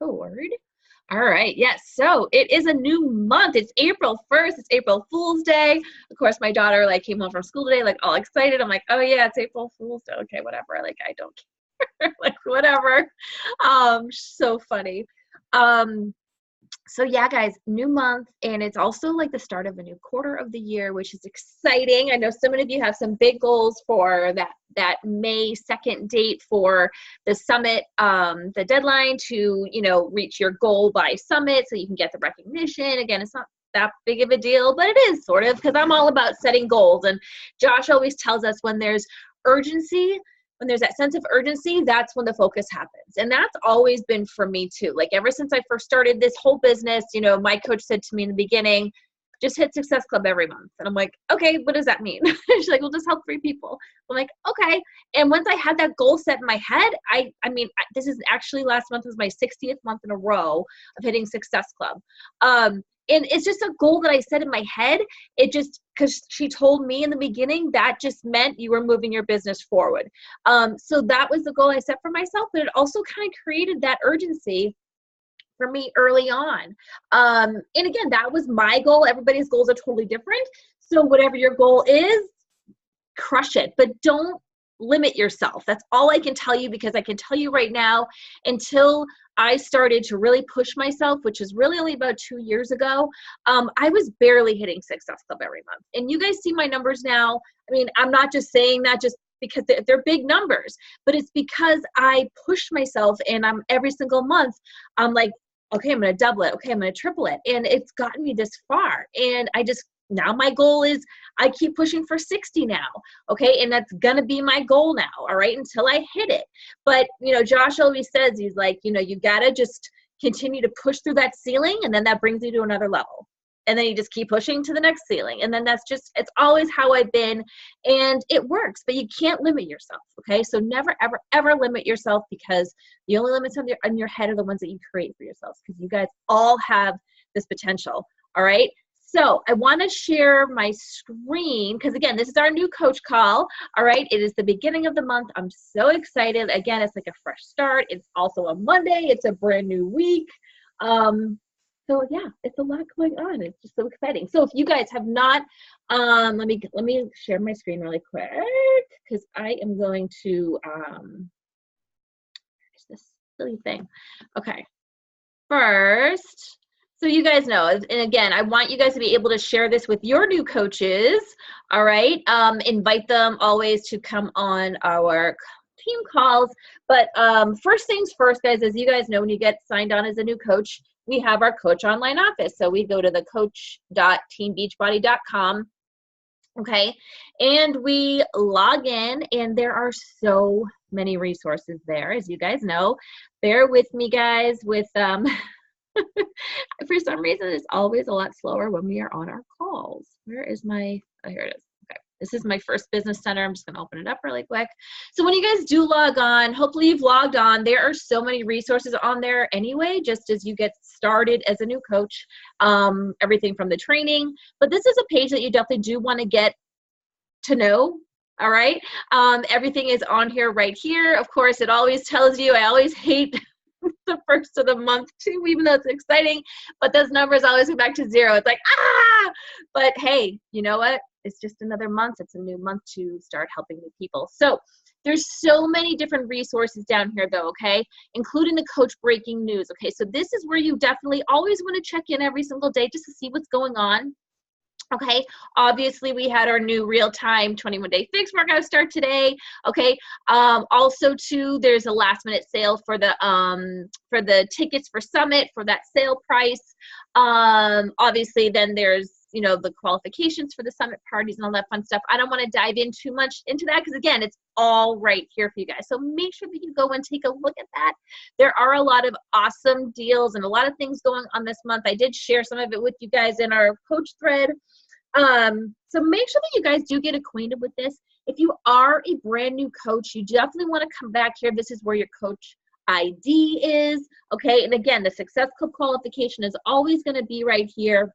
record. All right, yes, so it is a new month. It's April 1st. It's April Fool's Day. Of course, my daughter came home from school today, all excited. I'm like, oh yeah, it's April Fool's Day. Okay, whatever. I don't care. Whatever. So funny. So yeah, guys, new month, and it's also the start of a new quarter of the year, which is exciting. I know so many of you have some big goals for that May 2nd date for the summit, the deadline to, reach your goal by summit so you can get the recognition. Again, it's not that big of a deal, but it is sort of, because I'm all about setting goals. And Josh always tells us when there's urgency, when there's that sense of urgency, that's when the focus happens. And that's always been for me too. Ever since I first started this whole business, my coach said to me in the beginning, just hit Success Club every month. And I'm like, okay, what does that mean? She's like, well, just help 3 people. I'm like, okay. And once I had that goal set in my head, I mean, this is actually, last month was my 60th month in a row of hitting Success Club. And it's just a goal that I set in my head. It just, because she told me in the beginning, that just meant you were moving your business forward. So that was the goal I set for myself, but it also kind of created that urgency for me early on. And again, that was my goal. Everybody's goals are totally different. So whatever your goal is, crush it, but don't limit yourself. That's all I can tell you, because I can tell you right now, until I started to really push myself, which is really only about 2 years ago, I was barely hitting Success Club every month. And you guys see my numbers now. I mean, I'm not just saying that just because they're big numbers, but it's because I pushed myself, and I'm every single month, I'm like, okay, I'm going to double it. Okay, I'm going to triple it. And it's gotten me this far. And now my goal is I keep pushing for 60 now. Okay. And that's going to be my goal now. All right. Until I hit it. But, Josh always says, he's like, you got to just continue to push through that ceiling. And then that brings you to another level. And then you just keep pushing to the next ceiling. And then it's always how I've been, and it works, but you can't limit yourself. Okay. So never, ever, ever limit yourself, because the only limits on your head are the ones that you create for yourselves, because you guys all have this potential. All right. So I want to share my screen, because again, this is our new coach call. All right. It is the beginning of the month. I'm so excited. Again, it's like a fresh start. It's also a Monday. It's a brand new week. So yeah, it's a lot going on. It's just so exciting. So if you guys have not, let me share my screen really quick, because I am going to, where's this silly thing? Okay. First, so you guys know, and again, I want you guys to be able to share this with your new coaches. All right. Invite them always to come on our team calls. But first things first, guys, as you guys know, when you get signed on as a new coach, we have our coach online office. So we go to the coach.teambeachbody.com. Okay. And we log in, and there are so many resources there, as you guys know. Bear with me, guys, with for some reason, it's always a lot slower when we are on our calls. Where is my, oh, here it is. Okay. This is my first business center. I'm just going to open it up really quick. So when you guys do log on, hopefully you've logged on. There are so many resources on there anyway, just as you get started as a new coach, everything from the training. But this is a page that you definitely do want to get to know. All right. Everything is on here right here. Of course, it always tells you, I always hate the first of the month too, even though it's exciting, but those numbers always go back to 0. It's like, but hey, you know what? It's just another month. It's a new month to start helping new people. So there's so many different resources down here though, okay? Including the coach breaking news. Okay, so this is where you definitely always want to check in every single day just to see what's going on. Okay, obviously we had our new real-time 21-day fix workout start today. Okay, also too, there's a last-minute sale for the tickets for Summit for that sale price. Obviously, then there's the qualifications for the Summit parties and all that fun stuff. I don't want to dive in too much into that, because again, it's all right here for you guys. So make sure that you go and take a look at that. There are a lot of awesome deals and a lot of things going on this month. I did share some of it with you guys in our coach thread. So make sure that you guys do get acquainted with this. If you are a brand new coach, you definitely want to come back here. This is where your coach ID is. Okay. And again, the Success Club qualification is always going to be right here.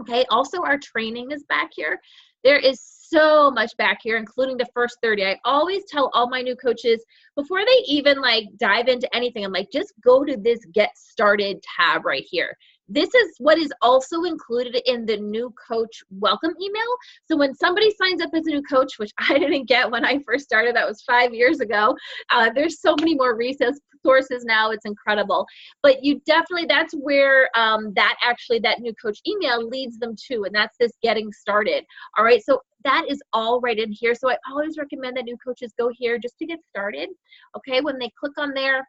Okay. Also, our training is back here. There is so much back here, including the first 30. I always tell all my new coaches before they even like dive into anything, I'm like, just go to this get started tab right here. This is what is also included in the new coach welcome email. So when somebody signs up as a new coach, which I didn't get when I first started, that was 5 years ago, there's so many more resources now. It's incredible. But you definitely, that's where that new coach email leads them to, and that's this getting started. All right, so that is all right in here. So I always recommend that new coaches go here just to get started. Okay, when they click on there,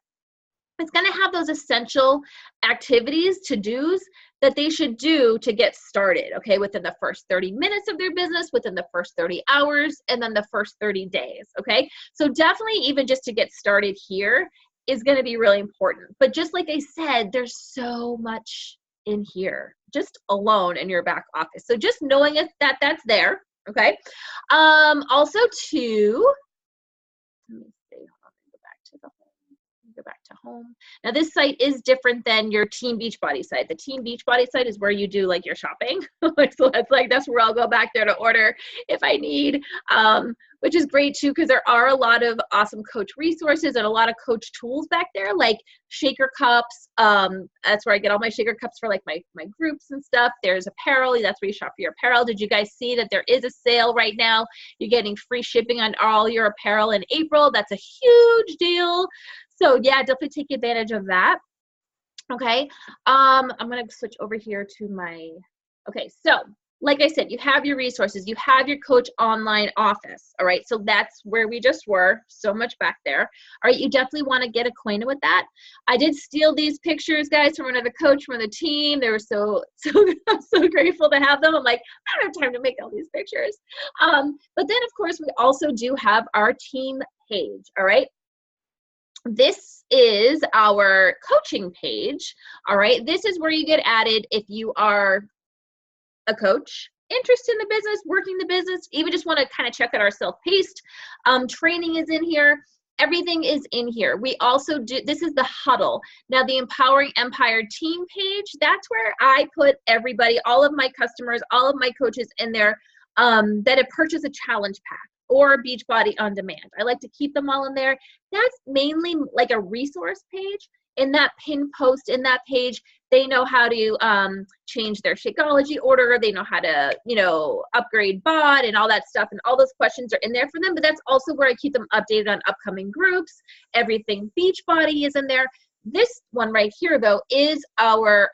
it's going to have those essential activities, to-dos that they should do to get started, okay, within the first 30 minutes of their business, within the first 30 hours, and then the first 30 days, okay? So definitely even just to get started here is going to be really important. But just like I said, there's so much in here, just alone in your back office. So just knowing that that's there, okay? Also too, let me see, hold on, go back to the go back to home. Now this site is different than your Team Beachbody site. The Team Beachbody site is where you do like your shopping. So that's where I'll go back there to order if I need, which is great too, because there are a lot of awesome coach resources and a lot of coach tools back there, like shaker cups. That's where I get all my shaker cups for like my groups and stuff. There's apparel. That's where you shop for your apparel. Did you guys see that there is a sale right now? You're getting free shipping on all your apparel in April. That's a huge deal. So yeah, definitely take advantage of that. Okay, I'm gonna switch over here to my, okay, so like I said, you have your resources, you have your coach online office, all right, so that's where we just were, so much back there. All right, you definitely want to get acquainted with that. I did steal these pictures, guys, from another coach from the team. They were so grateful to have them. I'm like, I don't have time to make all these pictures. But then of course we also do have our team page, all right. This is our coaching page, all right? This is where you get added if you are a coach, interested in the business, working the business, even just want to kind of check out our self-paced. Training is in here. Everything is in here. We also do, this is the huddle. Now the Empowering Empire team page, that's where I put everybody, all of my customers, all of my coaches in there that have purchased a challenge pack or Beachbody On Demand. I like to keep them all in there. That's mainly like a resource page. In that pin post, in that page, they know how to change their Shakeology order. They know how to, you know, upgrade BOD and all that stuff. And all those questions are in there for them. But that's also where I keep them updated on upcoming groups. Everything Beachbody is in there. This one right here, though, is our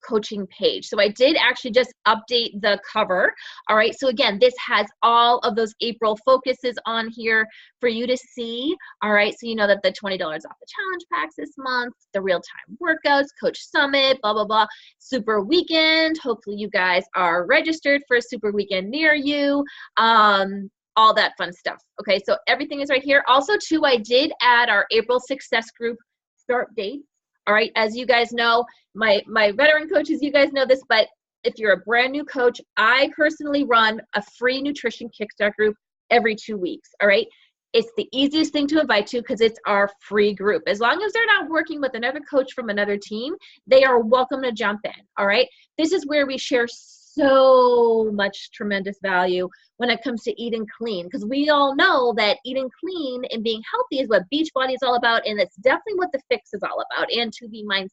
coaching page. So I did actually just update the cover. All right. So again, this has all of those April focuses on here for you to see. All right. So you know that the $20 off the challenge packs this month, the real-time workouts, coach summit, blah, blah, blah, super weekend. Hopefully you guys are registered for a super weekend near you. All that fun stuff. Okay. So everything is right here. Also too, I did add our April Success Group start date. All right, as you guys know, my veteran coaches, you guys know this, but if you're a brand new coach, I personally run a free nutrition kickstart group every 2 weeks, all right? It's the easiest thing to invite to because it's our free group. As long as they're not working with another coach from another team, they are welcome to jump in, all right? This is where we share so much tremendous value when it comes to eating clean, because we all know that eating clean and being healthy is what Beachbody is all about, and it's definitely what the fix is all about, and 2B mindset.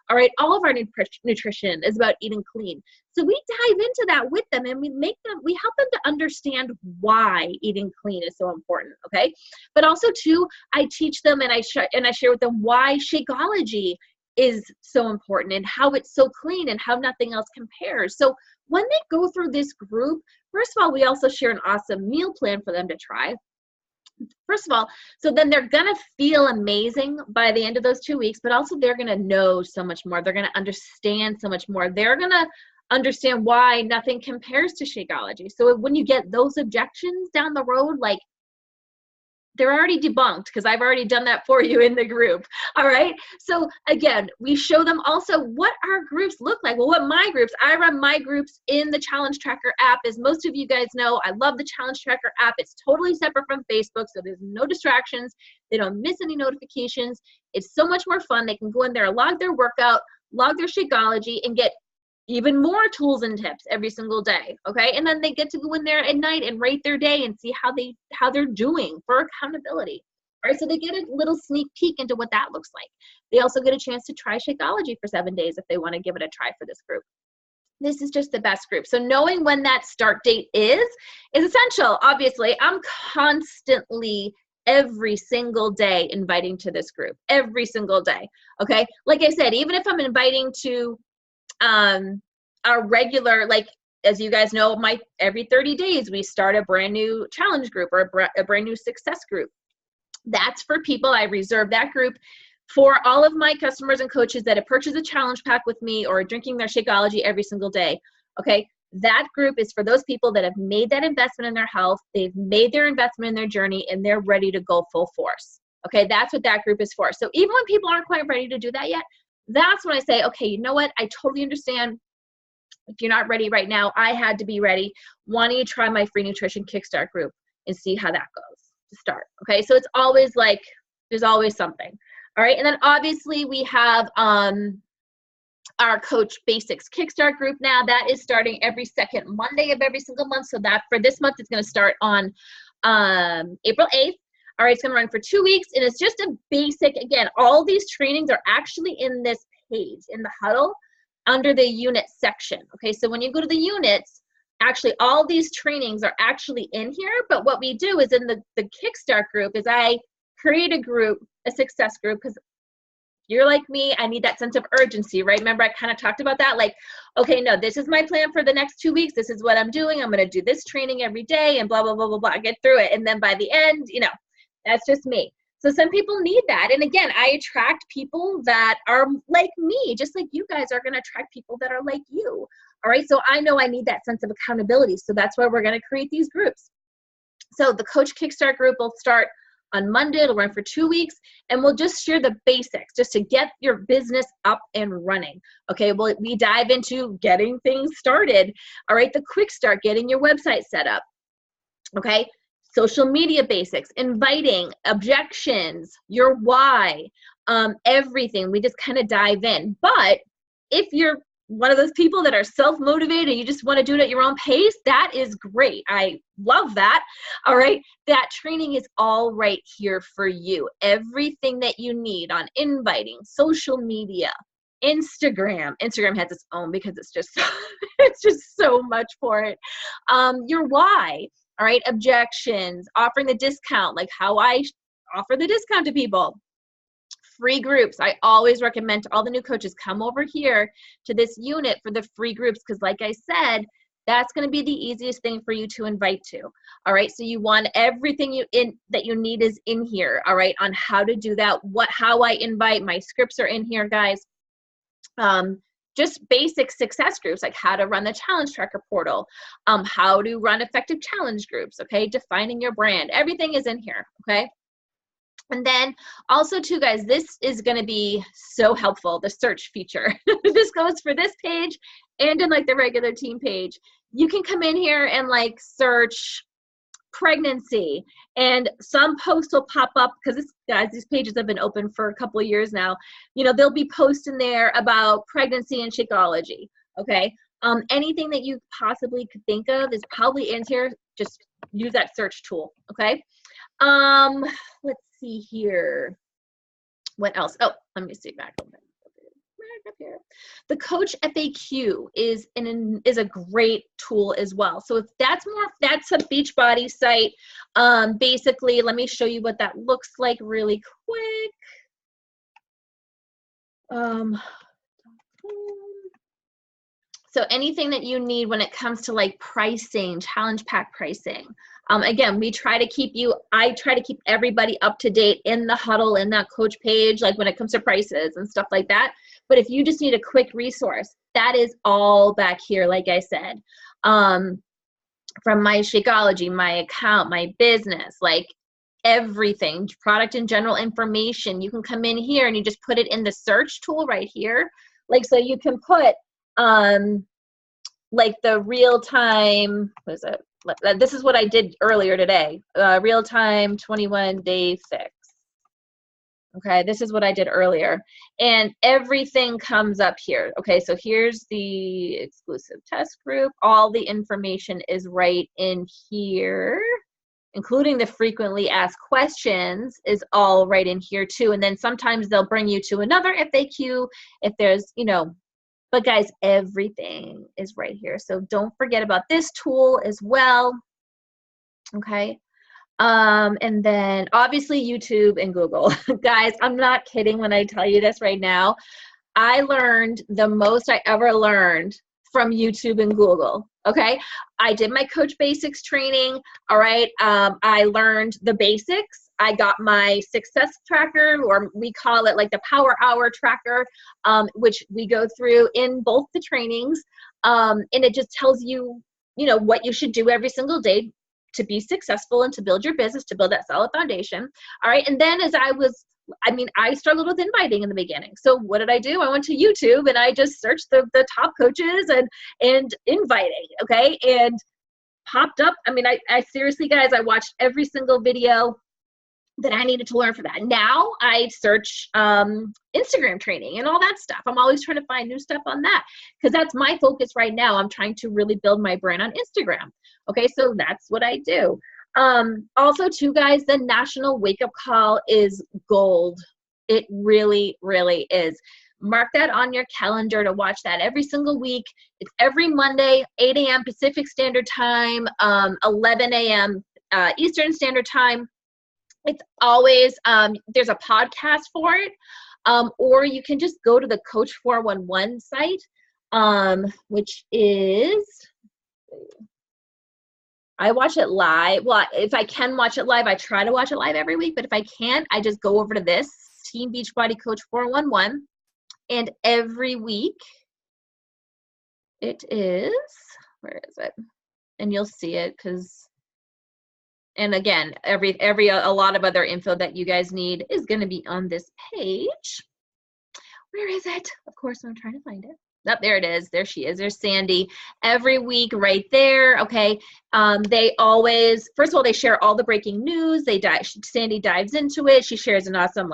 All right, all of our nutrition is about eating clean. So we dive into that with them, and we help them to understand why eating clean is so important, okay? But also too, I teach them and I share with them why Shakeology is so important and how it's so clean and how nothing else compares. So when they go through this group, first of all, we also share an awesome meal plan for them to try. First of all, so then they're going to feel amazing by the end of those 2 weeks, but also they're going to know so much more. They're going to understand so much more. They're going to understand why nothing compares to Shakeology. So when you get those objections down the road, like, they're already debunked because I've already done that for you in the group. All right. So again, we show them also what our groups look like. Well, what my groups, I run my groups in the Challenge Tracker app. As most of you guys know, I love the Challenge Tracker app. It's totally separate from Facebook, so there's no distractions. They don't miss any notifications. It's so much more fun. They can go in there, log their workout, log their Shakeology, and get even more tools and tips every single day. Okay. And then they get to go in there at night and rate their day and see how they're doing for accountability. All right. So they get a little sneak peek into what that looks like. They also get a chance to try Shakeology for 7 days if they want to give it a try for this group. This is just the best group. So knowing when that start date is essential. Obviously, I'm constantly every single day inviting to this group, every single day. Okay. Like I said, even if I'm inviting to our regular, like, as you guys know, every 30 days, we start a brand new challenge group or a brand new success group. That's for people. I reserve that group for all of my customers and coaches that have purchased a challenge pack with me or are drinking their Shakeology every single day. Okay. That group is for those people that have made that investment in their health. They've made their investment in their journey and they're ready to go full force. Okay. That's what that group is for. So even when people aren't quite ready to do that yet, that's when I say, okay, you know what? I totally understand. If you're not ready right now, I had to be ready. Why don't you try my free nutrition kickstart group and see how that goes to start? Okay. So it's always like, there's always something. All right. And then obviously we have our Coach Basics Kickstart group now. That is starting every second Monday of every single month. So that for this month, it's going to start on April 8th. All right, it's going to run for 2 weeks, and it's just a basic, again, all these trainings are actually in this page, in the huddle, under the unit section. Okay, so when you go to the units, actually all these trainings are actually in here, but what we do is in the Kickstart group is I create a group, a success group, because you're like me, I need that sense of urgency, right? Remember, I kind of talked about that, like, okay, no, this is my plan for the next 2 weeks. This is what I'm doing. I'm going to do this training every day and blah, blah, blah, blah, blah, get through it. And then by the end, you know, that's just me. So some people need that. And again, I attract people that are like me, just like you guys are going to attract people that are like you. All right. So I know I need that sense of accountability. So that's why we're going to create these groups. So the Coach Kickstart group will start on Monday. It'll run for 2 weeks, and we'll just share the basics just to get your business up and running. Okay, well, we dive into getting things started. All right, the quick start, getting your website set up. Okay, social media basics, inviting, objections, your why, everything. We just kind of dive in. But if you're one of those people that are self-motivated and you just want to do it at your own pace, that is great. I love that. All right. That training is all right here for you. Everything that you need on inviting, social media, Instagram. Instagram has its own because it's just so much for it. Your why. All right. Objections, offering the discount, like how I offer the discount to people. Free groups. I always recommend to all the new coaches, come over here to this unit for the free groups, because like I said, that's going to be the easiest thing for you to invite to. All right. So you want everything that you need is in here. All right. On how to do that, how I invite. My scripts are in here, guys. Just basic success groups, like how to run the challenge tracker portal, how to run effective challenge groups. Okay. Defining your brand. Everything is in here. Okay. And then also too, guys, this is going to be so helpful, the search feature. This goes for this page and in like the regular team page. You can come in here and like search pregnancy, and some posts will pop up because guys, these pages have been open for a couple of years now. You know, there'll be posts in there about pregnancy and Shakeology. Okay. Anything that you possibly could think of is probably in here. Just use that search tool. Okay. Let's see here. What else? Oh, let me see back up here. The Coach FAQ is a great tool as well. So if that's a Beachbody site. Basically, let me show you what that looks like really quick. So anything that you need when it comes to like pricing, challenge pack pricing. Again, I try to keep everybody up to date in the huddle, in that coach page, like when it comes to prices and stuff like that. But if you just need a quick resource, that is all back here, like I said. From my Shakeology, my account, my business, like everything, product and general information. You can come in here and you just put it in the search tool right here. Like, so you can put like the real-time, what is it? This is what I did earlier today. Real-time 21-day fix. Okay, this is what I did earlier. And everything comes up here. Okay, so here's the exclusive test group. All the information is right in here, including the frequently asked questions is all right in here too. And then sometimes they'll bring you to another FAQ if there's, you know, but guys, everything is right here. So don't forget about this tool as well. Okay. And then obviously YouTube and Google. Guys, I'm not kidding when I tell you this right now. I learned the most I ever learned from YouTube and Google. Okay. I did my Coach Basics training. All right. I learned the basics. I got my success tracker, or we call it like the Power Hour tracker, which we go through in both the trainings. And it just tells you, you know, what you should do every single day to be successful and to build your business, to build that solid foundation. All right. And then as I struggled with inviting in the beginning. So what did I do? I went to YouTube and I just searched the top coaches and inviting. Okay. And popped up. I mean, I seriously, guys, I watched every single video that I needed to learn for that. Now I search Instagram training and all that stuff. I'm always trying to find new stuff on that because that's my focus right now. I'm trying to really build my brand on Instagram. Okay, so that's what I do. Also, too, guys, the National Wake Up Call is gold. It really, really is. Mark that on your calendar to watch that every single week. It's every Monday, 8 a.m. Pacific Standard Time, 11 a.m. Eastern Standard Time. It's always, there's a podcast for it, or you can just go to the Coach 411 site, which is, I watch it live. Well, if I can watch it live, I try to watch it live every week, but if I can't, I just go over to this, Team Beachbody Coach 411, and every week it is, where is it? And you'll see it because, and again, a lot of other info that you guys need is going to be on this page. Where is it? Of course, I'm trying to find it. Oh, there it is. There she is. There's Sandy. Every week right there. Okay. They always, first of all, they share all the breaking news. Sandy dives into it. She shares an awesome,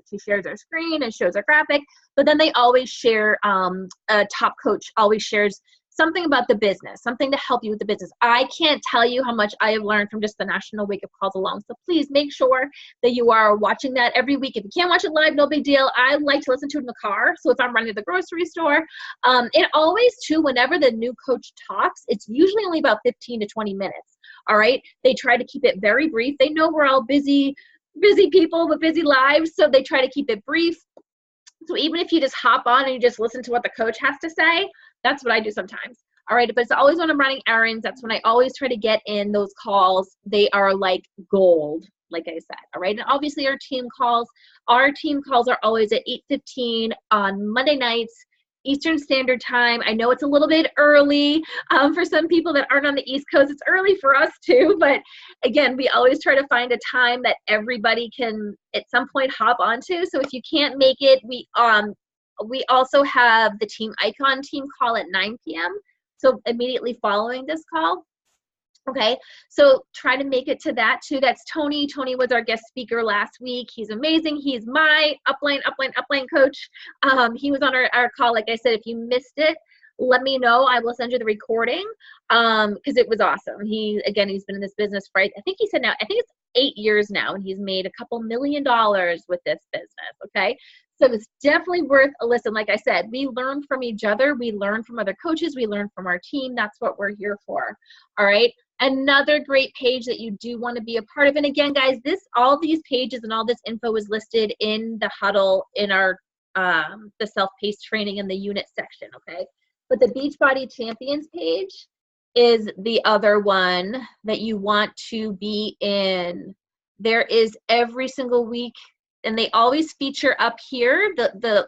she shares her screen and shows her graphic, but then they always share, a top coach always shares something about the business, something to help you with the business. I can't tell you how much I have learned from just the National Wake Up Calls alone. So please make sure that you are watching that every week. If you can't watch it live, no big deal. I like to listen to it in the car. So if I'm running to the grocery store, it always too, whenever the new coach talks, it's usually only about 15 to 20 minutes. All right. They try to keep it very brief. They know we're all busy people with busy lives. So they try to keep it brief. So even if you just hop on and you just listen to what the coach has to say, that's what I do sometimes. All right, but it's always when I'm running errands. That's when I always try to get in those calls. They are like gold, like I said. All right, and obviously our team calls are always at 8:15 on Monday nights, Eastern Standard Time. I know it's a little bit early for some people that aren't on the East Coast. It's early for us too, but again, we always try to find a time that everybody can at some point hop onto. So if you can't make it, we also have the Team Icon team call at 9 p.m. So immediately following this call. Okay, so try to make it to that too. That's Tony. Tony was our guest speaker last week. He's amazing. He's my upline coach. He was on our call. Like I said, if you missed it, let me know. I will send you the recording because it was awesome. He's been in this business for, I think he said now, I think it's 8 years now, and he's made a couple $1 million with this business. Okay. So it's definitely worth a listen. Like I said, we learn from each other. We learn from other coaches. We learn from our team. That's what we're here for. All right. Another great page that you do want to be a part of. And again, guys, all these pages and all this info is listed in the huddle in our the self-paced training in the unit section. Okay. But the Beachbody Champions page is the other one that you want to be in. There is every single week, and they always feature up here the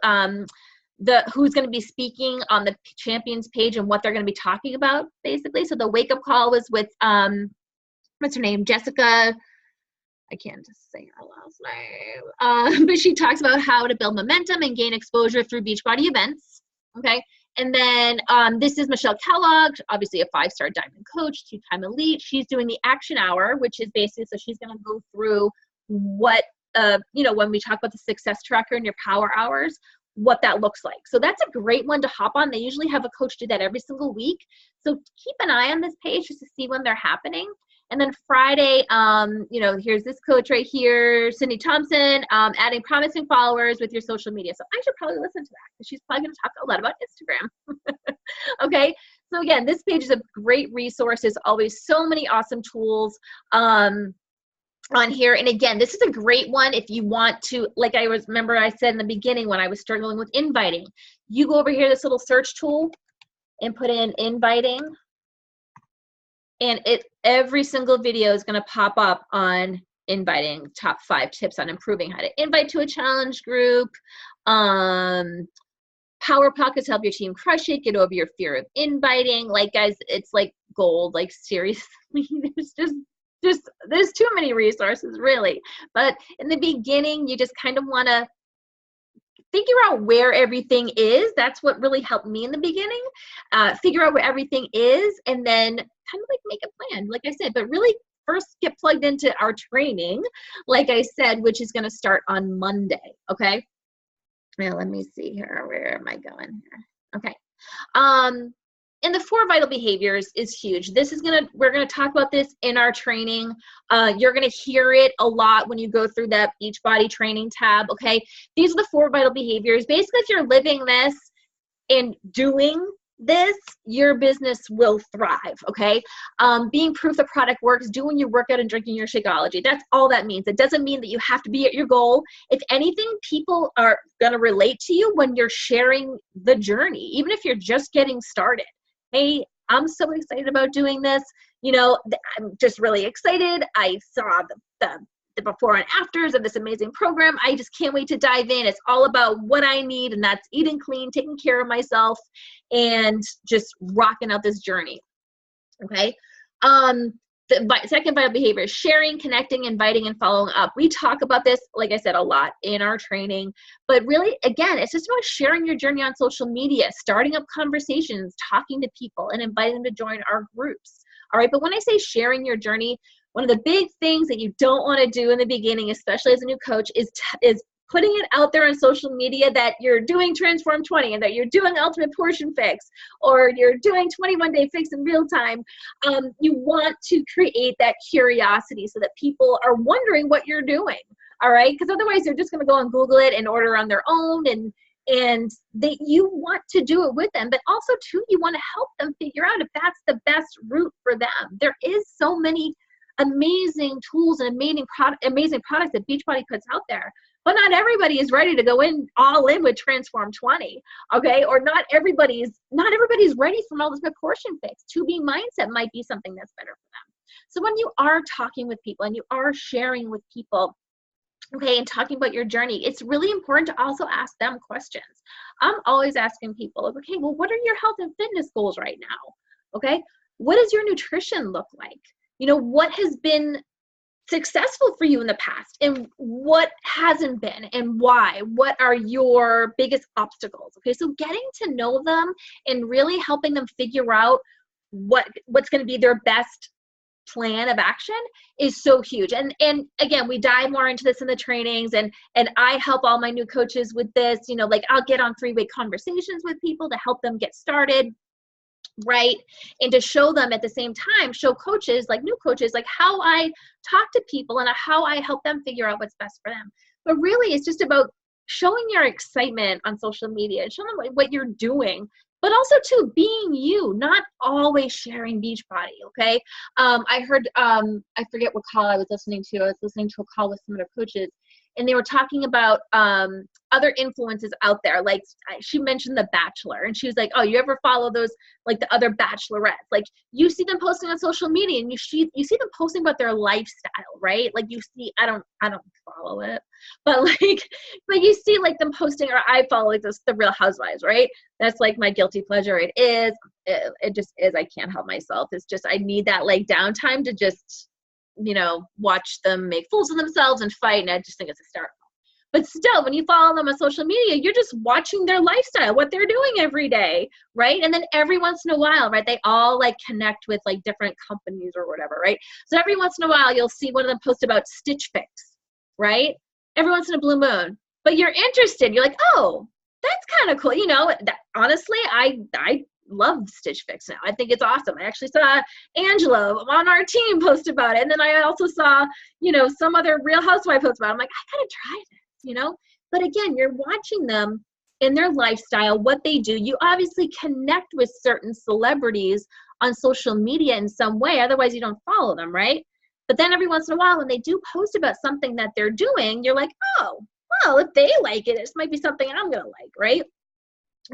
who's going to be speaking on the Champions page and what they're going to be talking about, basically. So the wake up call was with what's her name, Jessica. I can't just say her last name, but she talks about how to build momentum and gain exposure through Beachbody events. Okay. And then this is Michelle Kellogg, obviously a 5-star diamond coach, 2-time elite. She's doing the action hour, which is basically, so she's going to go through what you know, when we talk about the success tracker and your power hours, what that looks like. So that's a great one to hop on. They usually have a coach do that every single week. So keep an eye on this page just to see when they're happening. And then Friday, you know, here's this coach right here, Cindy Thompson, adding promising followers with your social media. So I should probably listen to that because she's probably going to talk a lot about Instagram. Okay. So again, this page is a great resource. There's always so many awesome tools on here. And again, this is a great one if you want to, like remember I said in the beginning when I was struggling with inviting, you go over here, this little search tool, and put in inviting, and every single video is going to pop up on inviting, top 5 tips on improving how to invite to a challenge group, power pockets help your team crush it, get over your fear of inviting. Like, guys, it's like gold. Like, seriously, there's too many resources, really. But in the beginning, you just kind of want to figure out where everything is. That's what really helped me in the beginning. Figure out where everything is, and then kind of like make a plan, like I said, but really first get plugged into our training, like I said, which is going to start on Monday. Okay. Now let me see here. Where am I going here? Okay. And the 4 vital behaviors is huge. We're gonna talk about this in our training. You're gonna hear it a lot when you go through that Beachbody training tab, okay? These are the 4 vital behaviors. Basically, if you're living this and doing this, your business will thrive, okay? Being proof the product works, doing your workout and drinking your Shakeology. That's all that means. It doesn't mean that you have to be at your goal. If anything, people are gonna relate to you when you're sharing the journey, even if you're just getting started. Hey, I'm so excited about doing this. You know, I'm just really excited. I saw the before and afters of this amazing program. I just can't wait to dive in. It's all about what I need, and that's eating clean, taking care of myself, and just rocking out this journey. Okay. The second vital behavior is sharing, connecting, inviting, and following up. We talk about this, like I said, a lot in our training, but really, again, it's just about sharing your journey on social media, starting up conversations, talking to people, and inviting them to join our groups. All right, but when I say sharing your journey, one of the big things that you don't want to do in the beginning, especially as a new coach, is putting it out there on social media that you're doing Transform 20 and that you're doing Ultimate Portion Fix or you're doing 21-day fix in real time. You want to create that curiosity so that people are wondering what you're doing, all right? Because otherwise they're just going to go and Google it and order on their own, and you want to do it with them, but also too, you want to help them figure out if that's the best route for them. There is so many amazing tools and amazing products that Beachbody puts out there. But not everybody is ready to go all in with Transform 20, okay? Or not everybody's ready for Ultimate Portion Fix. 2B mindset might be something that's better for them. So when you are talking with people and you are sharing with people, okay, and talking about your journey, it's really important to also ask them questions. I'm always asking people, okay, well, what are your health and fitness goals right now? Okay, what does your nutrition look like? You know, what has been successful for you in the past and what hasn't been and why? What are your biggest obstacles? Okay, so getting to know them and really helping them figure out what's going to be their best plan of action is so huge. And again, we dive more into this in the trainings, and I help all my new coaches with this. You know, like I'll get on 3-way conversations with people to help them get started, right? And to show them at the same time, show coaches, like new coaches, like how I talk to people and how I help them figure out what's best for them. But really, it's just about showing your excitement on social media and showing them what you're doing, but also too being you, not always sharing Beachbody. Okay. I heard, I forget what call I was listening to. I was listening to a call with some of their coaches, and they were talking about other influences out there. Like she mentioned The Bachelor, and she was like, oh, you ever follow those, like the other bachelorettes? Like you see them posting on social media, and you see them posting about their lifestyle, right? Like you see, I don't follow it, but you see like them posting, or I follow like the Real Housewives, right? That's like my guilty pleasure. It just is. I can't help myself. It's just, I need that like downtime to just, you know, watch them make fools of themselves and fight. And I just think it's hysterical. But still, when you follow them on social media, you're just watching their lifestyle, what they're doing every day, right? And then every once in a while, right, they all like connect with like different companies or whatever, right? So every once in a while, you'll see one of them post about Stitch Fix, right? every once in a blue moon, but you're interested. You're like, oh, that's kind of cool. You know, honestly, I love Stitch Fix now. I think it's awesome. I actually saw Angela on our team post about it. And then I also saw, you know, some other Real Housewife post about it. I'm like, I gotta try this, you know? But again, you're watching them in their lifestyle, what they do. You obviously connect with certain celebrities on social media in some way. Otherwise, you don't follow them, right? But then every once in a while, when they do post about something that they're doing, you're like, oh, well, if they like it, this might be something I'm going to like, right?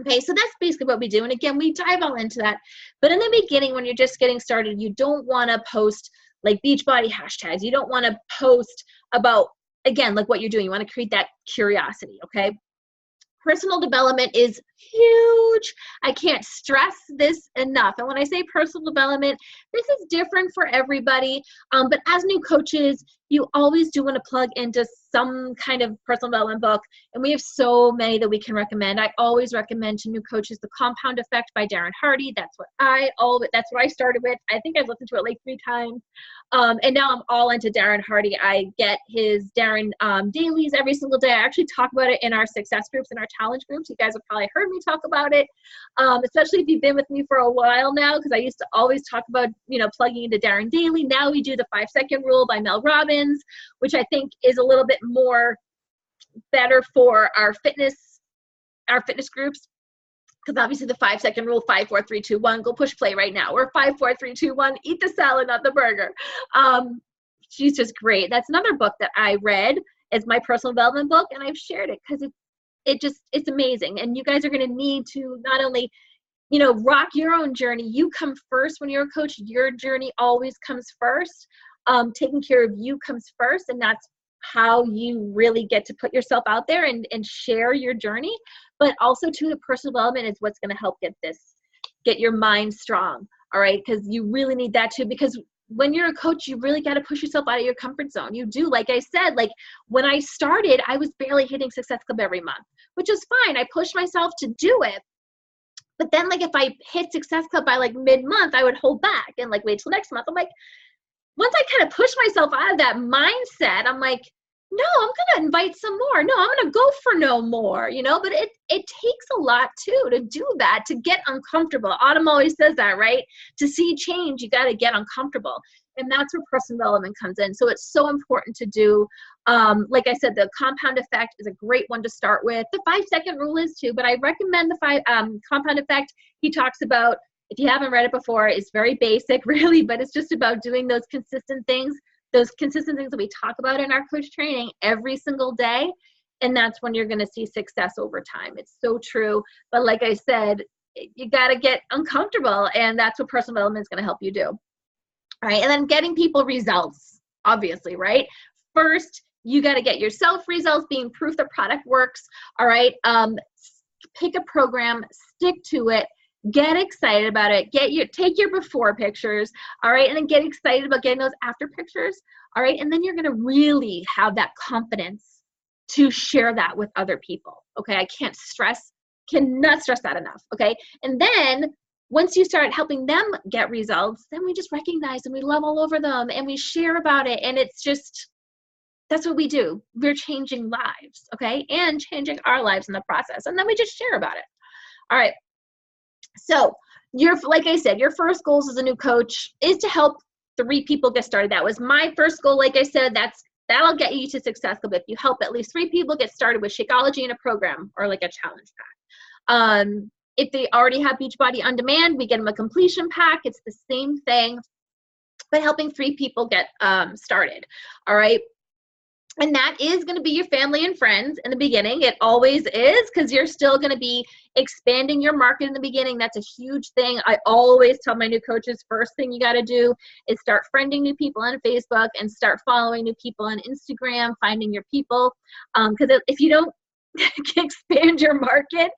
Okay, so that's basically what we do. And again, we dive all into that. But in the beginning, when you're just getting started, you don't want to post like Beachbody hashtags. You don't want to post about, again, like what you're doing. You want to create that curiosity, okay? Personal development is huge. I can't stress this enough. And when I say personal development, this is different for everybody. But as new coaches, you always do want to plug into some kind of personal development book. And we have so many that we can recommend. I always recommend to new coaches The Compound Effect by Darren Hardy. That's what I started with. I think I've listened to it like 3 times. And now I'm all into Darren Hardy. I get his Darren dailies every single day. I actually talk about it in our success groups and our challenge groups. You guys have probably heard me talk about it, especially if you've been with me for a while now, because I used to always talk about, you know, plugging into Darren daily. Now we do the 5-second rule by Mel Robbins, which I think is a little bit more better for our fitness groups. Because obviously the 5-second rule, 5, 4, 3, 2, 1, go push play right now. Or 5, 4, 3, 2, 1, eat the salad, not the burger. She's just great. That's another book that I read. It's my personal development book, and I've shared it because it's amazing. And you guys are going to need to not only, you know, rock your own journey. You come first when you're a coach. Your journey always comes first. Taking care of you comes first, and that's how you really get to put yourself out there and share your journey. But also too, the personal development is what's going to help get your mind strong. All right. Because you really need that too, because when you're a coach, you really got to push yourself out of your comfort zone. You do. Like I said, like when I started, I was barely hitting Success Club every month, which is fine. I pushed myself to do it. But then like if I hit Success Club by like mid-month, I would hold back and like wait till next month. I'm like, once I kind of push myself out of that mindset, I'm like, no, I'm going to invite some more. No, I'm going to go for no more, you know, but it takes a lot too to do that, to get uncomfortable. Autumn always says that, right? To see change, you got to get uncomfortable. And that's where personal development comes in. So it's so important to do. Like I said, the compound effect is a great one to start with. The 5-second rule is too, but I recommend the compound effect. He talks about, if you haven't read it before, it's very basic really, but it's just about doing those consistent things that we talk about in our coach training every single day. And that's when you're going to see success over time. It's so true. But like I said, you got to get uncomfortable, and that's what personal development is going to help you do. All right. And then getting people results, obviously, right? First, you got to get yourself results, being proof the product works. All right. Pick a program, stick to it. Get excited about it. Take your before pictures, all right, and then get excited about getting those after pictures, all right, and then you're going to really have that confidence to share that with other people, okay? I cannot stress that enough, okay? And then once you start helping them get results, then we just recognize and we love all over them and we share about it, and it's just, that's what we do. We're changing lives, okay, and changing our lives in the process, and then we just share about it, all right. So like I said, your first goals as a new coach is to help 3 people get started. That was my first goal. Like I said, that'll get you to Success Club if you help at least 3 people get started with Shakeology in a program or like a challenge pack. If they already have Beachbody On Demand, we get them a completion pack. It's the same thing, but helping 3 people get started. All right. And that is going to be your family and friends in the beginning. It always is, because you're still going to be expanding your market in the beginning. That's a huge thing. I always tell my new coaches, first thing you got to do is start friending new people on Facebook and start following new people on Instagram, finding your people. Because if you don't expand your market,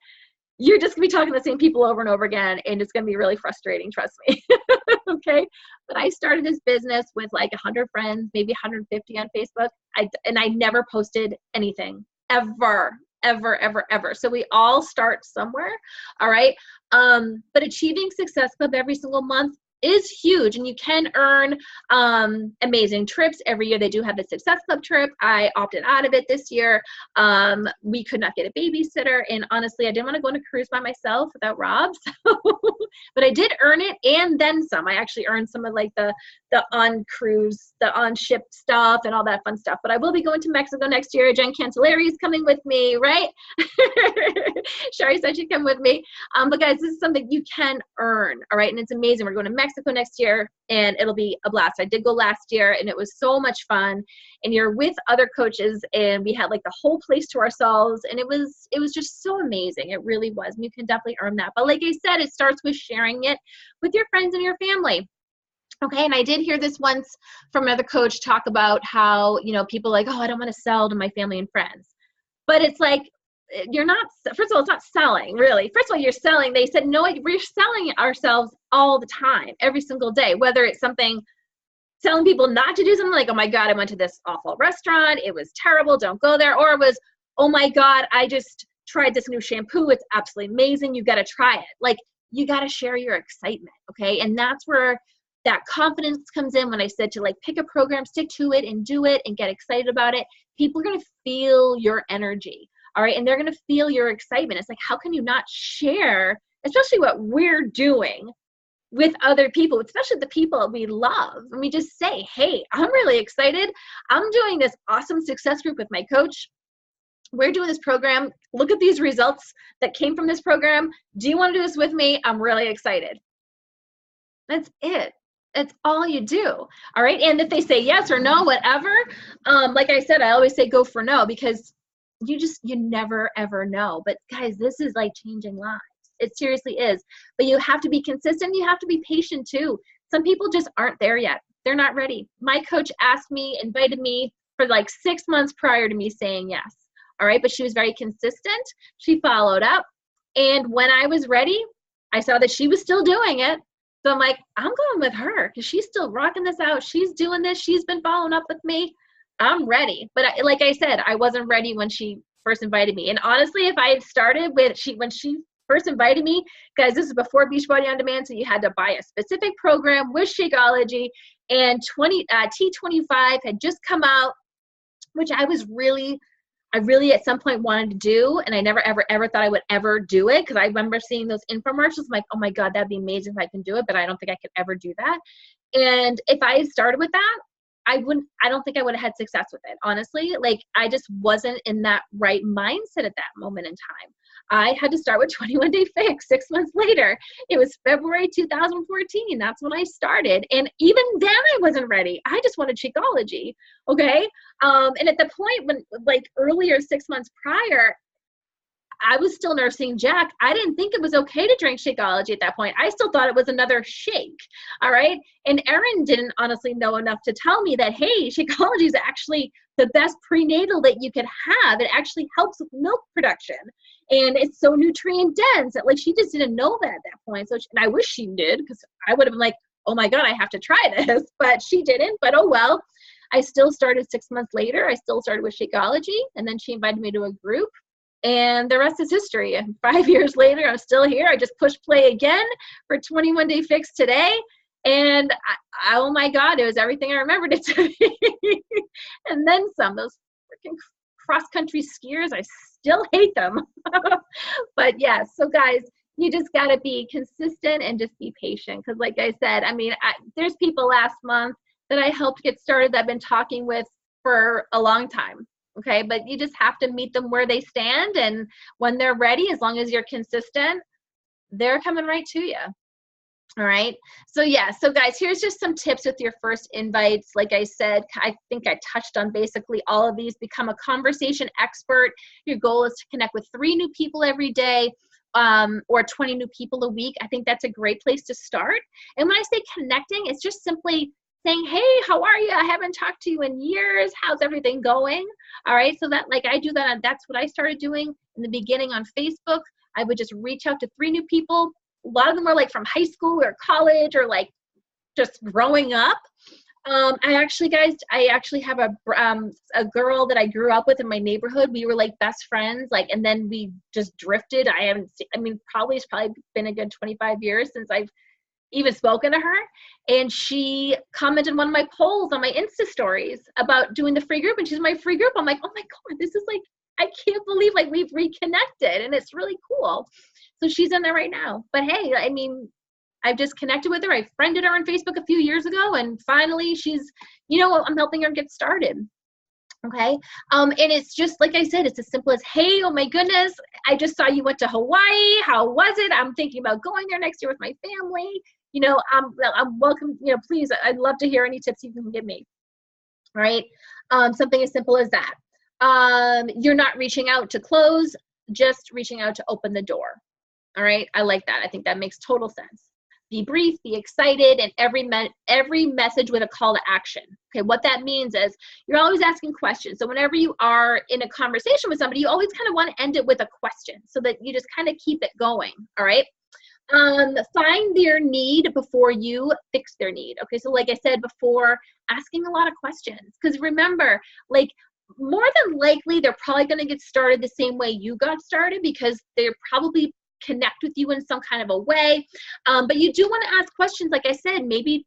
you're just going to be talking to the same people over and over again, and it's going to be really frustrating, trust me. Okay? But I started this business with like 100 friends, maybe 150 on Facebook, and I never posted anything, ever. So we all start somewhere, all right? But achieving Success Club every single month, is huge, and you can earn amazing trips every year. They do have the Success Club trip. I opted out of it this year. We could not get a babysitter, and honestly, I didn't want to go on a cruise by myself without Rob. So, but I did earn it, and then some. I actually earned some of like the on cruise, the on ship stuff, and all that fun stuff. But I will be going to Mexico next year. Jen Cantilleri is coming with me, right? Sherry said she'd come with me. But guys, this is something you can earn, all right? And it's amazing. We're going to Mexico next year, and it'll be a blast. I did go last year, and it was so much fun. And you're with other coaches, and we had like the whole place to ourselves, and it was just so amazing. It really was. And you can definitely earn that. But like I said, it starts with sharing it with your friends and your family. Okay, and I did hear this once from another coach talk about how, you know, people like, oh, I don't want to sell to my family and friends. But it's like, you're not, first of all, it's not selling, really. First of all, you're selling. They said, no, we're selling ourselves all the time, every single day, whether it's something, telling people not to do something like, oh my God, I went to this awful restaurant. It was terrible. Don't go there. Or it was, oh my God, I just tried this new shampoo. It's absolutely amazing. You got to try it. Like, you got to share your excitement. Okay. And that's where that confidence comes in when I said to like pick a program, stick to it and do it and get excited about it. People are going to feel your energy. All right. And they're going to feel your excitement. It's like, how can you not share, especially what we're doing with other people, especially the people we love? And we just say, hey, I'm really excited. I'm doing this awesome success group with my coach. We're doing this program. Look at these results that came from this program. Do you want to do this with me? I'm really excited. That's it. That's all you do. All right. And if they say yes or no, whatever, like I said, I always say go for no, because you never ever know. But guys, this is like changing lives. It seriously is. But you have to be consistent. You have to be patient too. Some people just aren't there yet. They're not ready. My coach invited me for like 6 months prior to me saying yes. All right. But she was very consistent. She followed up. And when I was ready, I saw that she was still doing it. So I'm like, I'm going with her because she's still rocking this out. She's doing this. She's been following up with me. I'm ready. But like I said, I wasn't ready when she first invited me. And honestly, if I had started when she first invited me, guys, this is before Beachbody On Demand, so you had to buy a specific program with Shakeology, and T25 had just come out, which I really at some point wanted to do, and I never ever thought I would ever do it, because I remember seeing those infomercials. I'm like, oh my God, that'd be amazing if I can do it, but I don't think I could ever do that. And if I had started with that, I don't think I would have had success with it, honestly. Like, I just wasn't in that right mindset at that moment in time. I had to start with 21 Day Fix 6 months later. It was February 2014. That's when I started. And even then I wasn't ready. I just wanted Shakeology. Okay. And at the point when, like, earlier 6 months prior, I was still nursing Jack. I didn't think it was okay to drink Shakeology at that point. I still thought it was another shake. All right. And Erin didn't honestly know enough to tell me that, hey, Shakeology is actually the best prenatal that you could have. It actually helps with milk production. And it's so nutrient dense. Like, she just didn't know that at that point. So and I wish she did, because I would have been like, oh my God, I have to try this. But she didn't. But oh well. I still started 6 months later. I still started with Shakeology. And then she invited me to a group. And the rest is history. And 5 years later, I'm still here. I just pushed play again for 21 Day Fix today. And oh my God, it was everything I remembered it to be. And then some. Those freaking cross-country skiers, I still hate them. But yeah, so guys, you just got to be consistent and just be patient. Because like I said, I mean, there's people last month that I helped get started that I've been talking with for a long time. Okay, but you just have to meet them where they stand, and when they're ready, as long as you're consistent, they're coming right to you. All right. So yeah, so guys, here's just some tips with your first invites. Like I said, I think I touched on basically all of these. Become a conversation expert. Your goal is to connect with 3 new people every day, or 20 new people a week. I think that's a great place to start. And when I say connecting, it's just simply saying, hey, how are you? I haven't talked to you in years. How's everything going? All right. So that, like, I do that. And that's what I started doing in the beginning on Facebook. I would just reach out to 3 new people. A lot of them were like from high school or college or like just growing up. I actually have a girl that I grew up with in my neighborhood. We were like best friends, like, and then we just drifted. It's probably been a good 25 years since I've even spoken to her, and she commented on one of my polls on my Insta stories about doing the free group, and she's in my free group. I'm like, oh my God, this is like, I can't believe like we've reconnected, and it's really cool. So she's in there right now. But hey, I mean, I've just connected with her. I friended her on Facebook a few years ago, and finally she's, you know, I'm helping her get started. Okay. And it's just, like I said, it's as simple as, hey, oh my goodness, I just saw you went to Hawaii. How was it? I'm thinking about going there next year with my family. You know, I'm welcome, you know, please, I'd love to hear any tips you can give me. All right. Something as simple as that. You're not reaching out to close, just reaching out to open the door. All right. I like that. I think that makes total sense. Be brief, be excited, and every message with a call to action. Okay, what that means is you're always asking questions. So whenever you are in a conversation with somebody, you always kind of want to end it with a question so that you just kind of keep it going, all right? Find their need before you fix their need. Okay, so like I said before, asking a lot of questions. Because remember, like, more than likely, they're probably going to get started the same way you got started because they're probably connect with you in some kind of a way. But you do want to ask questions. Like I said, maybe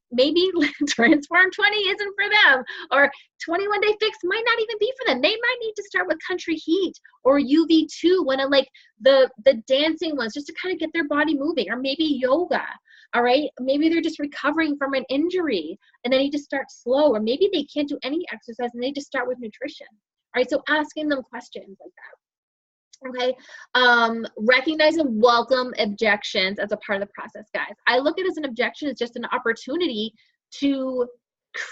Transform 20 isn't for them, or 21 Day Fix might not even be for them. They might need to start with Country Heat or UV2, one of like the dancing ones, just to kind of get their body moving, or maybe yoga. All right. Maybe they're just recovering from an injury and they need to start slow, or maybe they can't do any exercise and they just start with nutrition. All right. So asking them questions like that. Okay. Recognize and welcome objections as a part of the process, guys. I look at it as an objection as just an opportunity to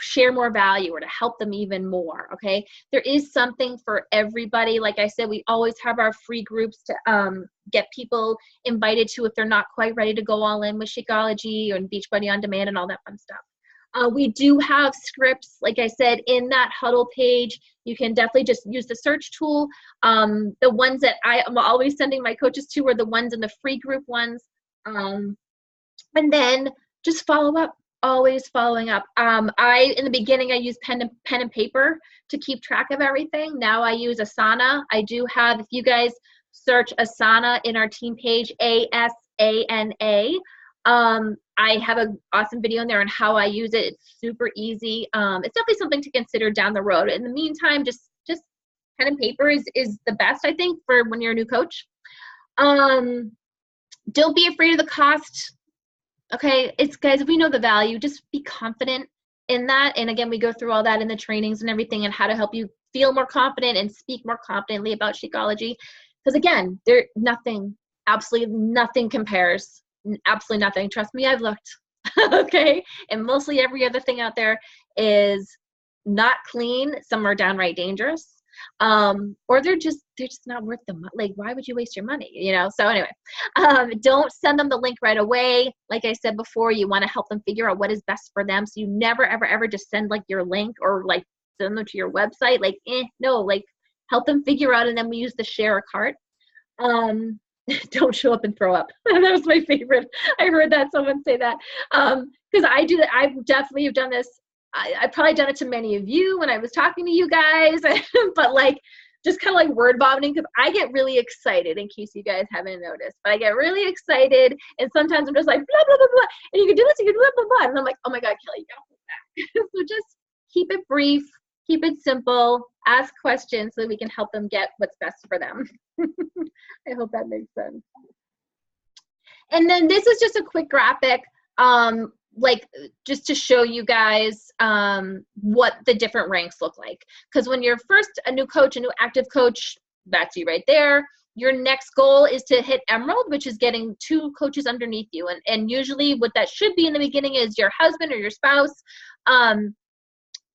share more value or to help them even more. Okay. There is something for everybody. Like I said, we always have our free groups to get people invited to if they're not quite ready to go all in with Shakeology or Beachbody On Demand and all that fun stuff. We do have scripts, like I said, in that huddle page. You can definitely just use the search tool. The ones that I am always sending my coaches to are the ones in the free group ones. And then just follow up, always following up. In the beginning, I used pen and paper to keep track of everything. Now I use Asana. I do have, if you guys search Asana in our team page, ASANA, I have an awesome video in there on how I use it. It's super easy. It's definitely something to consider down the road. In the meantime, just pen and paper is the best, I think, for when you're a new coach. Don't be afraid of the cost. Okay, guys, we know the value. Just be confident in that. And again, we go through all that in the trainings and everything, and how to help you feel more confident and speak more confidently about Shakeology. Because again, absolutely nothing compares. Absolutely nothing. Trust me, I've looked. Okay. And mostly every other thing out there is not clean. Some are downright dangerous. Or they're just not worth the money. Like, why would you waste your money? You know? So anyway, don't send them the link right away. Like I said before, you want to help them figure out what is best for them. So you never, ever, ever just send like your link or like send them to your website. Like, no, like help them figure out. And then we use the share a cart. Don't show up and throw up. That was my favorite. I heard that someone say that. Because I do that. I definitely have done this. I've probably done it to many of you when I was talking to you guys, but like just kind of like word vomiting, because I get really excited, in case you guys haven't noticed, but I get really excited, and sometimes I'm just like blah blah blah blah, and you can do this, you can blah blah blah, and I'm like, oh my God, Kelly, you gotta hold back. So just keep it brief, keep it simple, ask questions so that we can help them get what's best for them. I hope that makes sense. And then this is just a quick graphic, like just to show you guys what the different ranks look like. Because when you're first a new coach, a new active coach, that's you right there. Your next goal is to hit Emerald, which is getting 2 coaches underneath you. And usually what that should be in the beginning is your husband or your spouse.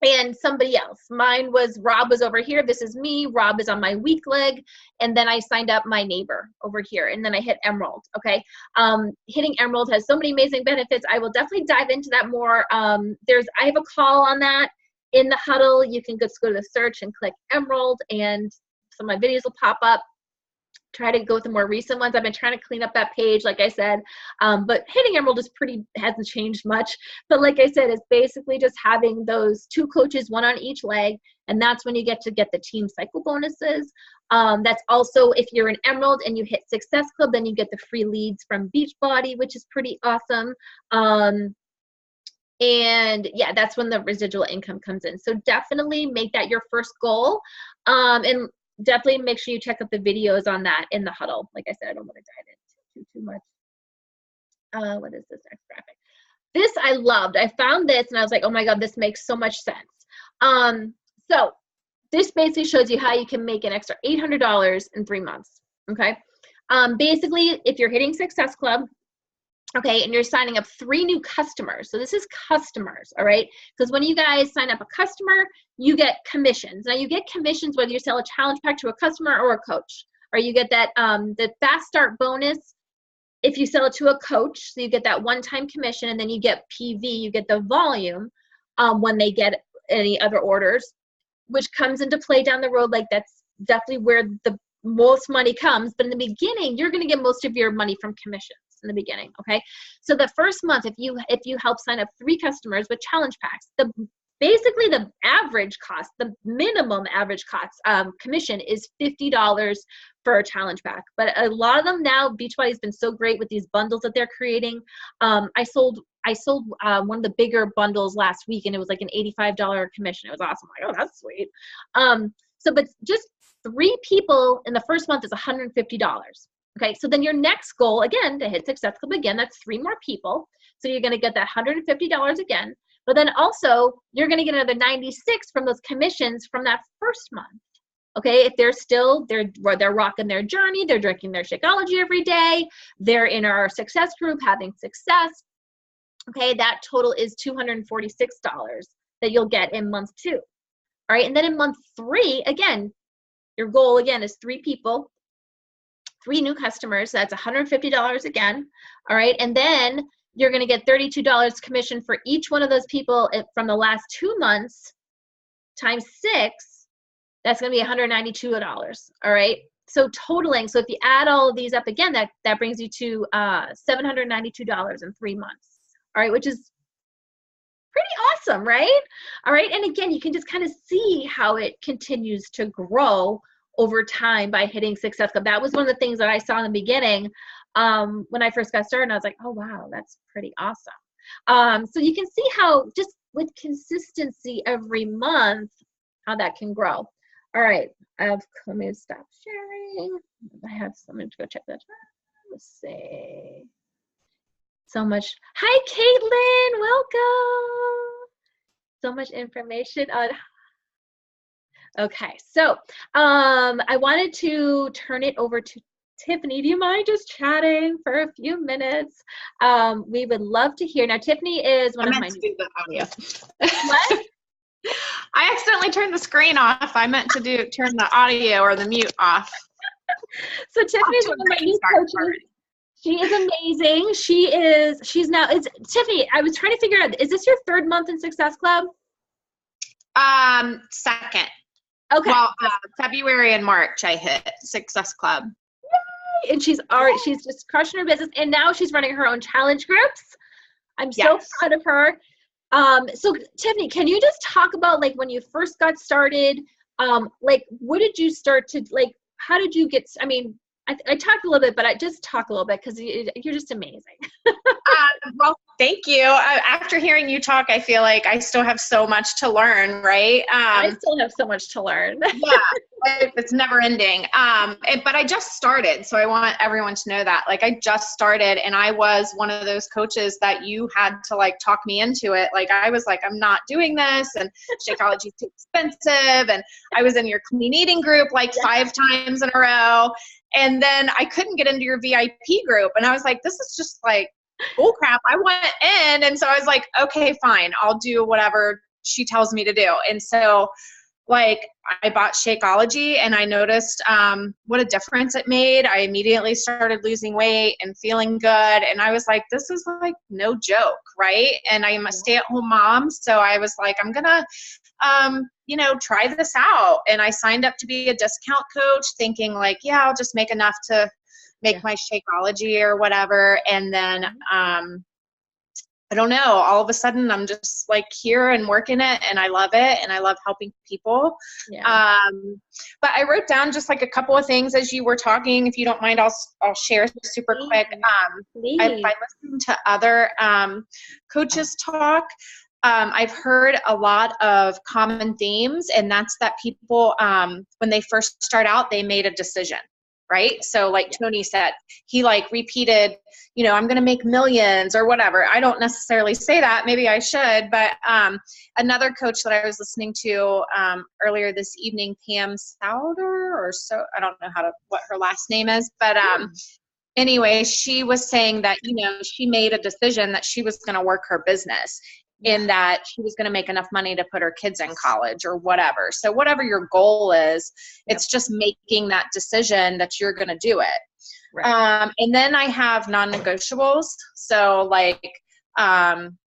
And somebody else. Mine was Rob was over here. This is me. Rob is on my weak leg. And then I signed up my neighbor over here. And then I hit Emerald. Okay. Hitting Emerald has so many amazing benefits. I will definitely dive into that more. I have a call on that in the huddle. You can just go to the search and click Emerald, and some of my videos will pop up. Try to go with the more recent ones. I've been trying to clean up that page, like I said, but hitting Emerald is hasn't changed much. But like I said, it's basically just having those 2 coaches, 1 on each leg, And that's when you get the team cycle bonuses. That's also, if you're an Emerald and you hit Success Club, then you get the free leads from Beachbody, which is pretty awesome. And yeah, that's when the residual income comes in. So definitely make that your first goal. And definitely make sure you check out the videos on that in the huddle. Like I said, I don't want to dive into too much. What is this next graphic? This I loved. I found this and I was like, oh my God, this makes so much sense. So this basically shows you how you can make an extra $800 in 3 months. Okay. Basically, if you're hitting Success Club, okay, and you're signing up 3 new customers. So this is customers, all right? Because when you guys sign up a customer, you get commissions. Now you get commissions whether you sell a challenge pack to a customer or a coach, or you get that the fast start bonus if you sell it to a coach. So you get that one-time commission, and then you get PV, you get the volume when they get any other orders, which comes into play down the road. Like that's definitely where the most money comes. But in the beginning, you're going to get most of your money from commissions in the beginning. Okay. So the first month, if you help sign up 3 customers with challenge packs, basically the average cost, the minimum average cost commission is $50 for a challenge pack. But a lot of them now, Beachbody has been so great with these bundles that they're creating. I sold one of the bigger bundles last week, and it was like an $85 commission. It was awesome. I'm like, oh, that's sweet. But just 3 people in the first month is $150. Okay, so then your next goal, again, to hit Success Club again, that's 3 more people. So you're going to get that $150 again. But then also, you're going to get another 96 from those commissions from that first month. Okay, if they're rocking their journey, they're drinking their Shakeology every day, they're in our success group having success. Okay, that total is $246 that you'll get in month 2. All right, and then in month 3, again, your goal again is 3 people. 3 new customers, so that's $150 again. All right, and then you're going to get $32 commission for each one of those people from the last 2 months times 6. That's going to be $192. All right, so totaling. So if you add all of these up again, that brings you to $792 in 3 months. All right, which is pretty awesome, right? All right, and again, you can just kind of see how it continues to grow over time by hitting Success Club. That was one of the things that I saw in the beginning when I first got started, and I was like, oh wow, that's pretty awesome. So you can see how just with consistency every month, how that can grow. All right, let me stop sharing. I have something to go check that. Let's see. So much. Hi, Caitlin, welcome. So much information on. Okay, so I wanted to turn it over to Tiffany. Do you mind just chatting for a few minutes? We would love to hear. Now, Tiffany is one of my. I meant to do the audio. What? I accidentally turned the screen off. I meant to turn the audio or the mute off. So Tiffany is one of my new coaches. She is amazing. She's now. It's Tiffany. I was trying to figure out. Is this your 3rd month in Success Club? Second. Okay. Well, February and March I hit Success Club. Yay! And she's just crushing her business, and now she's running her own challenge groups. I'm so proud of her. So Tiffany, can you just talk about like when you first got started? Like what did you start to like? How did you get? I mean, I talked a little bit, but I just talk a little bit because you're just amazing. Well, thank you. After hearing you talk, I feel like I still have so much to learn, right? I still have so much to learn. Yeah, it's never ending. But I just started, so I want everyone to know that. Like, I just started, and I was one of those coaches that you had to, like, talk me into it. Like, I was like, I'm not doing this, and Shakeology is too expensive, and I was in your clean eating group, like, 5 times in a row. And then I couldn't get into your VIP group. And I was like, this is just like, bull crap. I went in. And so I was like, okay, fine. I'll do whatever she tells me to do. And so like I bought Shakeology and I noticed what a difference it made. I immediately started losing weight and feeling good. And I was like, this is like no joke, right? And I'm a stay-at-home mom. So I was like, I'm going to try this out. And I signed up to be a discount coach thinking like, yeah, I'll just make enough to make my Shakeology or whatever. And then I don't know, all of a sudden I'm just like here and working it, and I love it, and I love helping people. Yeah. But I wrote down just like a couple of things as you were talking. If you don't mind, I'll share super quick. By Please. listening to other coaches talk, I've heard a lot of common themes, and that's that people, when they first start out, they made a decision, right? So like Tony said, he like repeated, I'm going to make millions or whatever. I don't necessarily say that. Maybe I should, but another coach that I was listening to earlier this evening, Pam Souder, I don't know what her last name is, but anyway, she was saying that, she made a decision that she was going to work her business, in that she was going to make enough money to put her kids in college or whatever. So whatever your goal is, it's just making that decision that you're going to do it. Right. And then I have non-negotiables. So like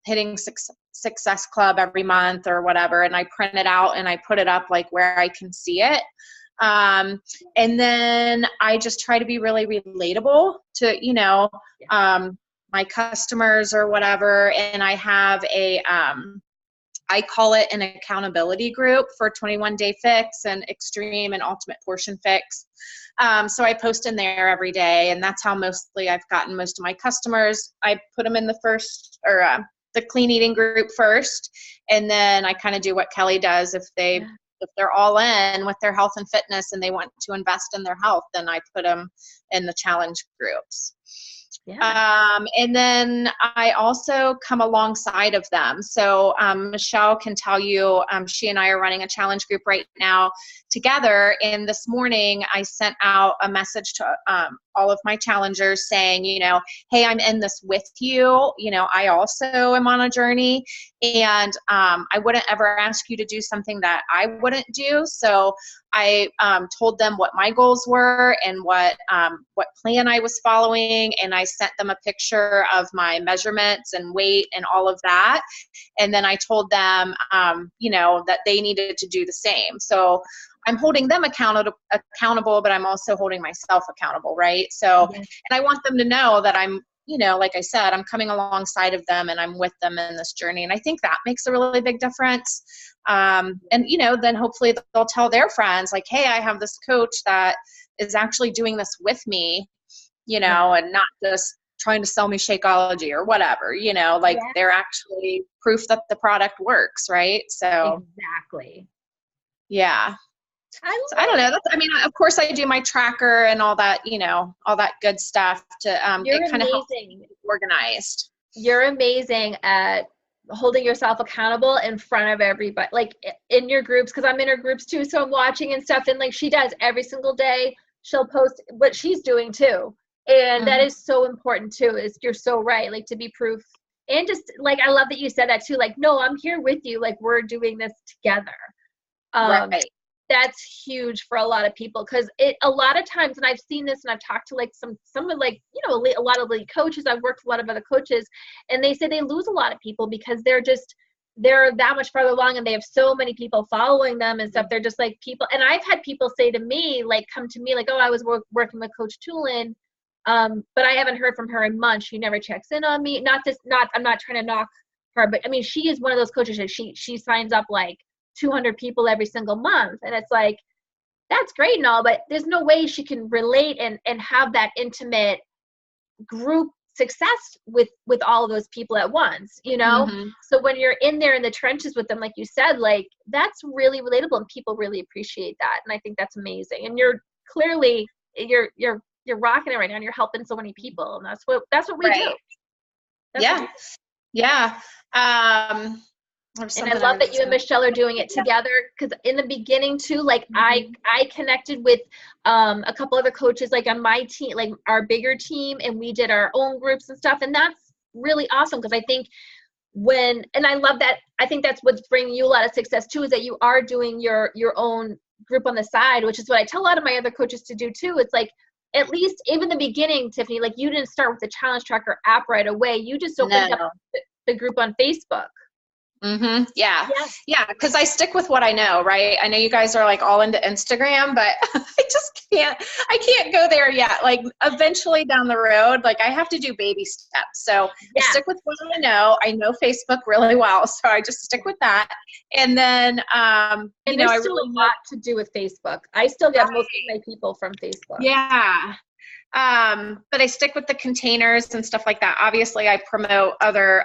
hitting Success Club every month or whatever, and I print it out and I put it up like where I can see it. And then I just try to be really relatable to, my customers or whatever. And I have I call it an accountability group for 21 Day Fix and Extreme and Ultimate Portion Fix. So I post in there every day, and that's how mostly I've gotten most of my customers. I put them in the first, or the clean eating group first, and then I kind of do what Kelly does. If they're all in with their health and fitness and they want to invest in their health, then I put them in the challenge groups. And then I also come alongside of them. So Michelle can tell you, she and I are running a challenge group right now together. And this morning I sent out a message to all of my challengers saying, hey, I'm in this with you. I also am on a journey, and I wouldn't ever ask you to do something that I wouldn't do. So I told them what my goals were and what plan I was following, and I sent them a picture of my measurements and weight and all of that. And then I told them, that they needed to do the same. So I'm holding them accountable, but I'm also holding myself accountable, right? So, and I want them to know that I'm, like I said, I'm coming alongside of them and I'm with them in this journey. And I think that makes a really big difference. And, then hopefully they'll tell their friends like, hey, I have this coach that is actually doing this with me, and not just trying to sell me Shakeology or whatever, they're actually proof that the product works. Right. So exactly. Yeah. I don't know. Of course I do my tracker and all that, all that good stuff to it kind of helps me organized. You're amazing at holding yourself accountable in front of everybody, like in your groups, because I'm in her groups too, so I'm watching and stuff, and like she does every single day, she'll post what she's doing too, and that is so important too. Is you're so right, like to be proof, and just like I love that you said that too, like no, I'm here with you, like we're doing this together. Right. That's huge for a lot of people, because a lot of times, and I've seen this, and I've talked to like some of like a lot of lead coaches, I've worked with a lot of other coaches, and they say they lose a lot of people because they're that much farther along and they have so many people following them and stuff. They're just like people, and I've had people say to me, like come to me like, oh, I was working with Coach Tulin, but I haven't heard from her in months. She never checks in on me. I'm not trying to knock her, but I mean, she is one of those coaches that she signs up like 200 people every single month, and it's like, that's great and all, but there's no way she can relate and have that intimate group success with all of those people at once, So when you're in there in the trenches with them, like you said, like that's really relatable and people really appreciate that, and I think that's amazing. And you're clearly you're rocking it right now, and you're helping so many people, and that's what we do. Yeah. And I love that you and Michelle are doing it together, because in the beginning too, like I connected with a couple other coaches like on my team, like our bigger team, and we did our own groups and stuff, and that's really awesome, because I think and I love that, I think that's what's bringing you a lot of success too, is that you are doing your own group on the side, which is what I tell a lot of my other coaches to do too. It's like, at least even the beginning, Tiffany, like you didn't start with the Challenge Tracker app right away, you just opened up the group on Facebook. Mm-hmm. Yeah. Yeah. Yeah. Because I stick with what I know, right? I know you guys are like all into Instagram, but I can't go there yet. Like eventually down the road, like I have to do baby steps. So I Yeah. stick with what I know. I know Facebook really well. So I just stick with that. And then, And there's I still really a lot to do with Facebook. I still get most of my people from Facebook. yeah. But I stick with the containers and stuff like that. Obviously, I promote other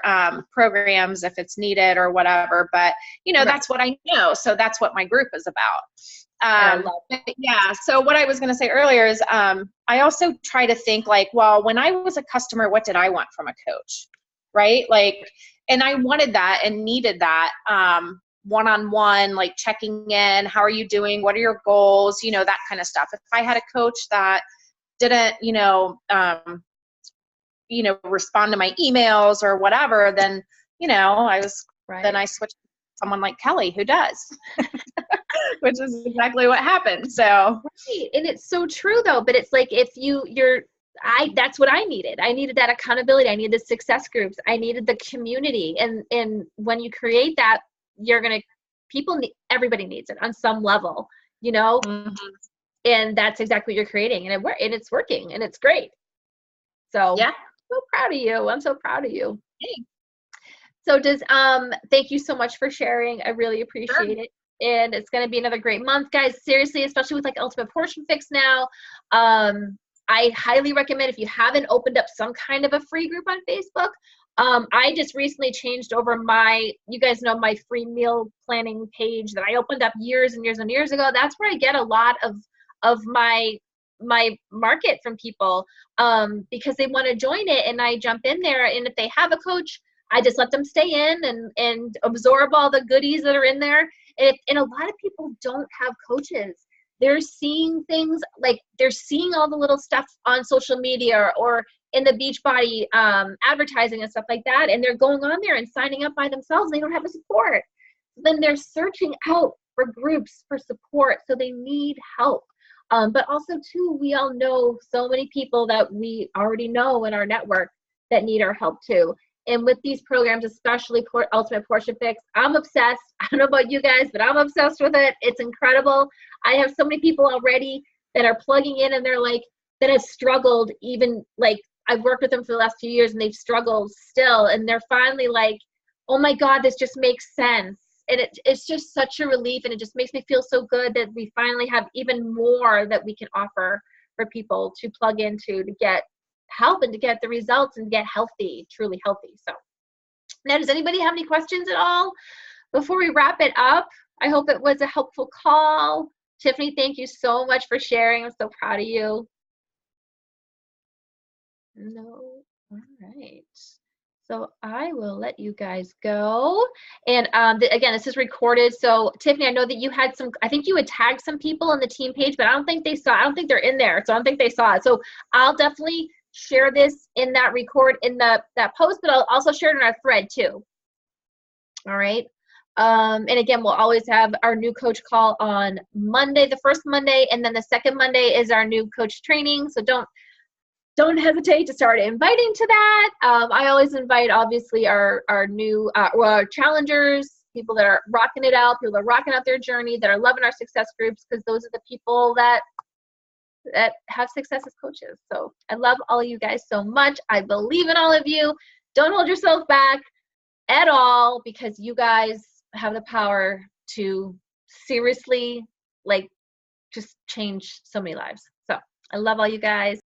programs if it's needed or whatever, but Right. that's what I know. So that's what my group is about. I love Yeah. So what I was going to say earlier is I also try to think like, well, when I was a customer, what did I want from a coach? Right? Like, and I wanted that and needed that one-on-one, like checking in. How are you doing? What are your goals? That kind of stuff. If I had a coach that didn't, respond to my emails or whatever, then, right. then I switched to someone like Kelly who does, which is exactly what happened. So. Right. And it's so true though, but it's like if that's what I needed. I needed that accountability. I needed the success groups. I needed the community. And when you create that, everybody needs it on some level, Mm-hmm. and that's exactly what you're creating, and it's working, and it's great. So Yeah. so proud of you. I'm so proud of you. Thanks. So thank you so much for sharing. I really appreciate it. And it's going to be another great month, guys. Seriously, especially with like Ultimate Portion Fix now. I highly recommend, if you haven't opened up some kind of a free group on Facebook. I just recently changed over you guys know my free meal planning page that I opened up years and years and years ago. That's where I get a lot of my market from people, because they want to join it, and I jump in there, and if they have a coach, I just let them stay in and absorb all the goodies that are in there. And a lot of people don't have coaches. They're seeing things, like they're seeing all the little stuff on social media or in the Beachbody advertising and stuff like that, and they're going on there and signing up by themselves. They don't have a support. Then they're searching out for groups for support, so they need help. But also too, we all know so many people that we already know in our network that need our help too. And with these programs, especially Ultimate Portion Fix, I'm obsessed. I don't know about you guys, but I'm obsessed with it. It's incredible. I have so many people already that are plugging in, and they're like, that have struggled, even like I've worked with them for the last few years, and they've struggled still. And they're finally like, oh my God, this just makes sense. And it's just such a relief, and it just makes me feel so good that we finally have even more that we can offer for people to plug into, to get help and to get the results and get healthy, truly healthy. So now, does anybody have any questions at all before we wrap it up? I hope it was a helpful call. Tiffany, thank you so much for sharing. I'm so proud of you. No. All right. So I will let you guys go. And again, this is recorded. So Tiffany, I know that you had I think you had tagged some people on the team page, but I don't think they're in there. So I don't think they saw it. So I'll definitely share this in that that post, but I'll also share it in our thread too. All right. And again, we'll always have our new coach call on Monday, the first Monday, and then the second Monday is our new coach training. So don't hesitate to start inviting to that. I always invite, obviously, our new our challengers, people that are rocking it out, people that are rocking out their journey, that are loving our success groups, because those are the people that have success as coaches. So I love all of you guys so much. I believe in all of you. Don't hold yourself back at all, because you guys have the power to seriously, like, just change so many lives. So I love all you guys.